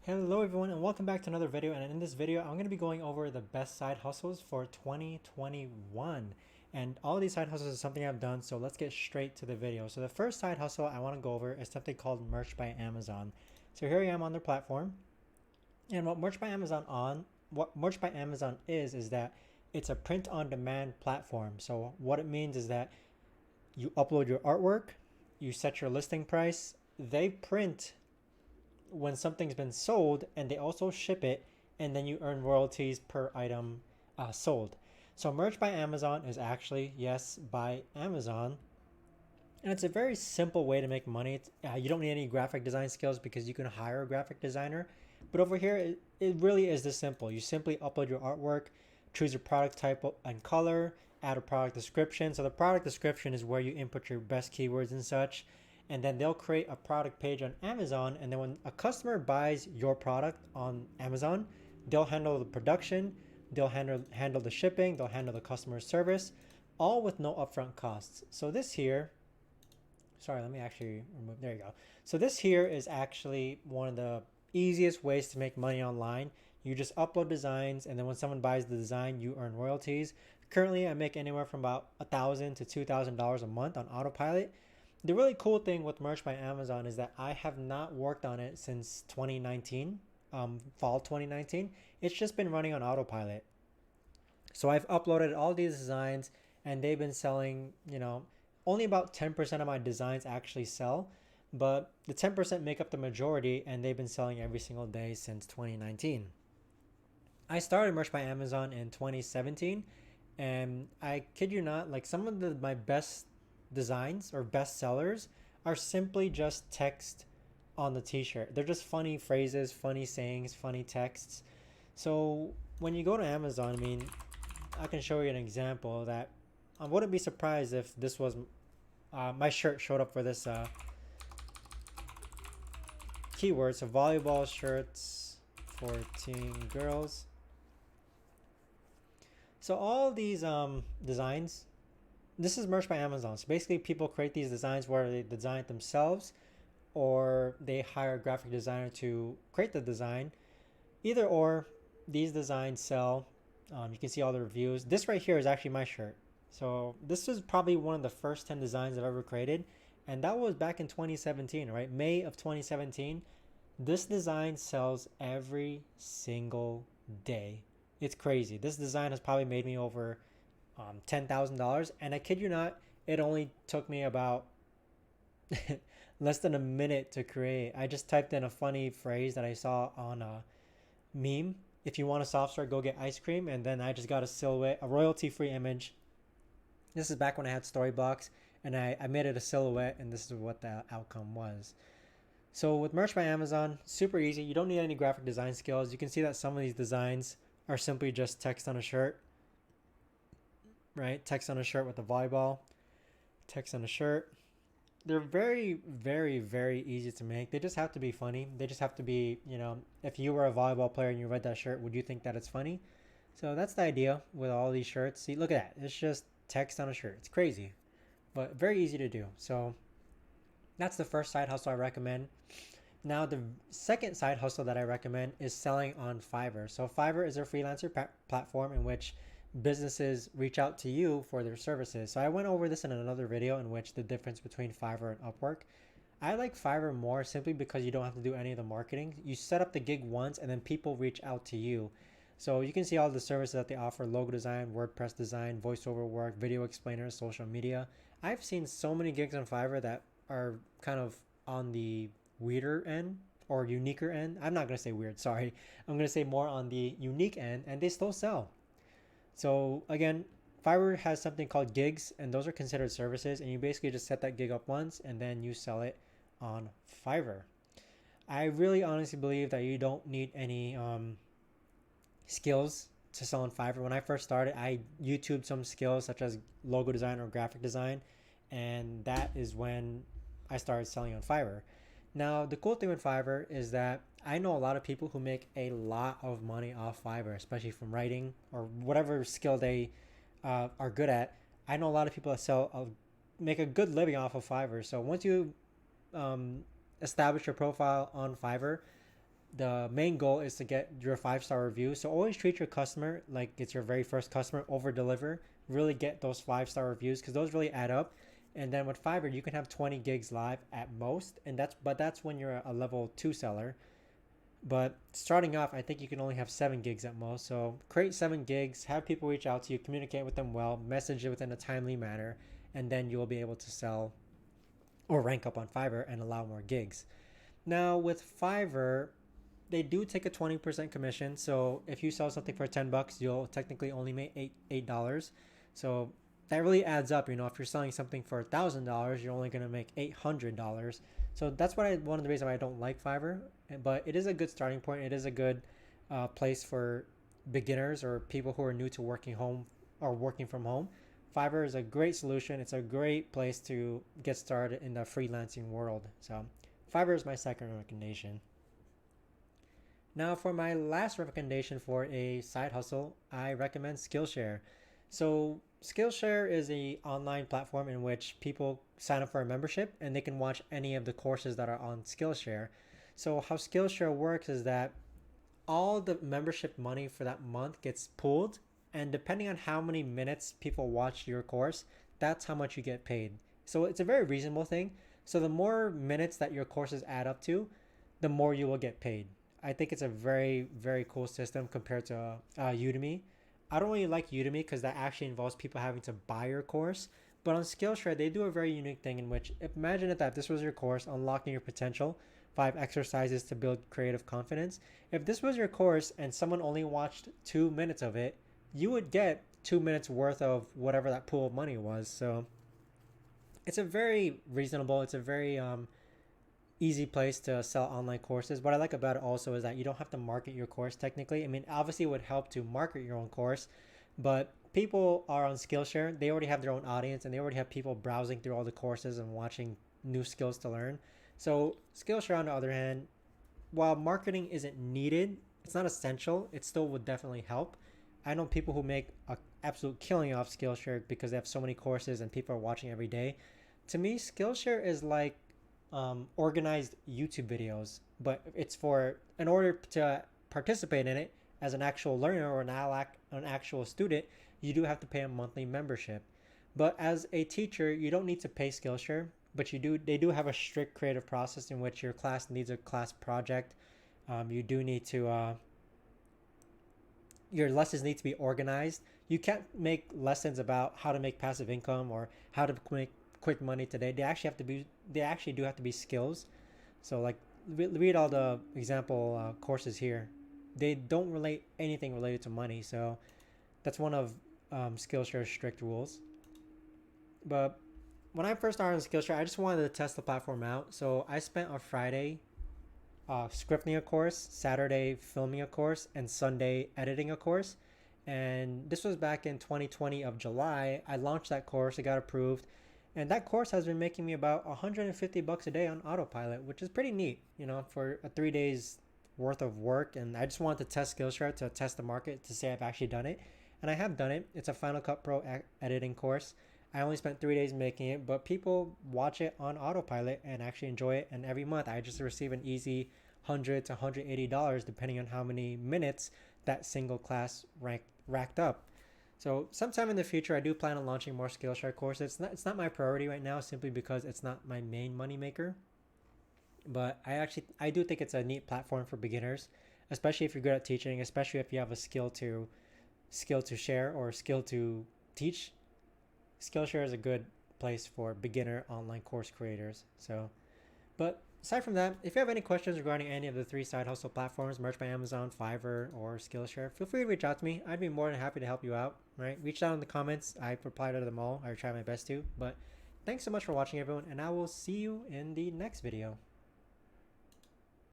Hello everyone and welcome back to another video, and in this video I'm going to be going over the best side hustles for 2021, and all of these side hustles is something I've done, so let's get straight to the video. So the first side hustle I want to go over is something called Merch by Amazon. So here I am on their platform, and what Merch by Amazon is that it's a print on demand platform. So what it means is that you upload your artwork, you set your listing price, they print when something's been sold, and they also ship it, and then you earn royalties per item sold. So Merch by Amazon is actually, yes, by Amazon, and it's a very simple way to make money. You don't need any graphic design skills because you can hire a graphic designer, but over here it really is this simple. You simply upload your artwork, choose your product type and color, add a product description. So the product description is where you input your best keywords and such, and then they'll create a product page on Amazon, and then when a customer buys your product on Amazon, they'll handle the production, they'll handle the shipping, they'll handle the customer service, all with no upfront costs. So this here, sorry, let me actually remove, there you go. So this here is actually one of the easiest ways to make money online. You just upload designs, and then when someone buys the design, you earn royalties. Currently I make anywhere from about $1,000 to $2,000 a month on autopilot. The really cool thing with Merch by Amazon is that I have not worked on it since 2019, fall 2019. It's just been running on autopilot. So I've uploaded all these designs, and they've been selling, only about 10% of my designs actually sell, but the 10% make up the majority, and they've been selling every single day since 2019. I started Merch by Amazon in 2017, and I kid you not, like some of my best designs or best sellers are simply just text on the t-shirt. They're just funny phrases, funny sayings, funny texts. So when you go to Amazon, I mean, I can show you an example that I wouldn't be surprised if this was my shirt showed up for this keyword. So volleyball shirts for teen girls. So all these designs, this is Merch by Amazon. So basically people create these designs where they design it themselves, or they hire a graphic designer to create the design. Either or, these designs sell. You can see all the reviews. This right here is actually my shirt. So this is probably one of the first 10 designs I've ever created, and that was back in 2017, right? May of 2017. This design sells every single day. It's crazy. This design has probably made me over $10,000, and I kid you not, it only took me about less than a minute to create. I just typed in a funny phrase that I saw on a meme. If you want a soft serve, go get ice cream. And then I just got a silhouette, a royalty-free image. This is back when I had Storyblocks, and I made it a silhouette, and this is what the outcome was. So with Merch by Amazon, super easy. You don't need any graphic design skills. You can see that some of these designs are simply just text on a shirt, right? Text on a shirt with a volleyball, text on a shirt. They're very, very, very easy to make. They just have to be funny. They just have to be, if you were a volleyball player and you read that shirt, would you think that it's funny? So that's the idea with all these shirts. See, look at that. It's just text on a shirt. It's crazy, but very easy to do. So that's the first side hustle I recommend. Now, the second side hustle that I recommend is selling on Fiverr. So Fiverr is a freelancer platform in which businesses reach out to you for their services. So I went over this in another video, in which the difference between Fiverr and Upwork. I like Fiverr more simply because you don't have to do any of the marketing. You set up the gig once, and then people reach out to you. So you can see all the services that they offer: logo design, WordPress design, voiceover work, video explainers, social media. I've seen so many gigs on Fiverr that are kind of on the weirder end or uniquer end. I'm not going to say weird, sorry. I'm going to say more on the unique end, and they still sell. So again, Fiverr has something called gigs, and those are considered services, and you basically just set that gig up once, and then you sell it on Fiverr. I really honestly believe that you don't need any skills to sell on Fiverr. When I first started, I YouTubed some skills such as logo design or graphic design, and that is when I started selling on Fiverr. Now, the cool thing with Fiverr is that I know a lot of people who make a lot of money off Fiverr, especially from writing or whatever skill they are good at. I know a lot of people that make a good living off of Fiverr. So once you establish your profile on Fiverr, the main goal is to get your 5-star review. So always treat your customer like it's your very first customer. Over deliver. Really get those 5-star reviews because those really add up. And then with Fiverr, you can have 20 gigs live at most, and that's when you're a level 2 seller. But starting off, I think you can only have 7 gigs at most. So create 7 gigs, have people reach out to you, communicate with them well, message it within a timely manner, and then you'll be able to sell or rank up on Fiverr and allow more gigs. Now with Fiverr, they do take a 20% commission. So if you sell something for $10, you'll technically only make $8. So that really adds up. You know, if you're selling something for $1,000, you're only going to make $800. So that's one of the reasons why I don't like Fiverr. But it is a good starting point. It is a good place for beginners or people who are new to working home or working from home. Fiverr is a great solution. It's a great place to get started in the freelancing world. So Fiverr is my second recommendation. Now for my last recommendation for a side hustle, I recommend Skillshare. So Skillshare is an online platform in which people sign up for a membership and they can watch any of the courses that are on Skillshare. So how Skillshare works is that all the membership money for that month gets pooled, and depending on how many minutes people watch your course, that's how much you get paid. So it's a very reasonable thing. So the more minutes that your courses add up to, the more you will get paid. I think it's a very, very cool system compared to Udemy. I don't really like Udemy because that actually involves people having to buy your course. But on Skillshare, they do a very unique thing in which, imagine if this was your course, Unlocking Your Potential, 5 exercises to build creative confidence. If this was your course and someone only watched 2 minutes of it, you would get 2 minutes worth of whatever that pool of money was. So it's a very reasonable, it's a very easy place to sell online courses. What I like about it also is that you don't have to market your course technically. I mean, obviously it would help to market your own course, but people are on Skillshare. They already have their own audience and they already have people browsing through all the courses and watching new skills to learn. So Skillshare, on the other hand, while marketing isn't needed, it's not essential, it still would definitely help. I know people who make an absolute killing off Skillshare because they have so many courses and people are watching every day. To me, Skillshare is like organized YouTube videos, but it's for, in order to participate in it as an actual learner or an actual student, you do have to pay a monthly membership. But as a teacher, you don't need to pay Skillshare, but they do have a strict creative process in which your class needs a class project. You do need to, your lessons need to be organized. You can't make lessons about how to make passive income or how to make quick money today. They actually do have to be skills. So like read all the example courses here. They don't relate anything related to money. So that's one of Skillshare's strict rules. But when I first started on Skillshare, I just wanted to test the platform out. So I spent a Friday scripting a course, Saturday filming a course, and Sunday editing a course. And this was back in 2020 of July. I launched that course. It got approved. And that course has been making me about $150 a day on autopilot, which is pretty neat, you know, for a 3 days worth of work. And I just wanted to test Skillshare to test the market to say I've actually done it. And I have done it. It's a Final Cut Pro editing course. I only spent 3 days making it, but people watch it on autopilot and actually enjoy it. And every month I just receive an easy $100 to $180 depending on how many minutes that single class racked up. So sometime in the future, I do plan on launching more Skillshare courses. It's not my priority right now simply because it's not my main money maker. But I do think it's a neat platform for beginners, especially if you're good at teaching, especially if you have a skill to share or skill to teach. Skillshare is a good place for beginner online course creators. So, but aside from that, if you have any questions regarding any of the 3 side hustle platforms, Merch by Amazon, Fiverr, or Skillshare, feel free to reach out to me. I'd be more than happy to help you out, right? Reach out in the comments. I reply to them all. I try my best to. But thanks so much for watching, everyone, and I will see you in the next video.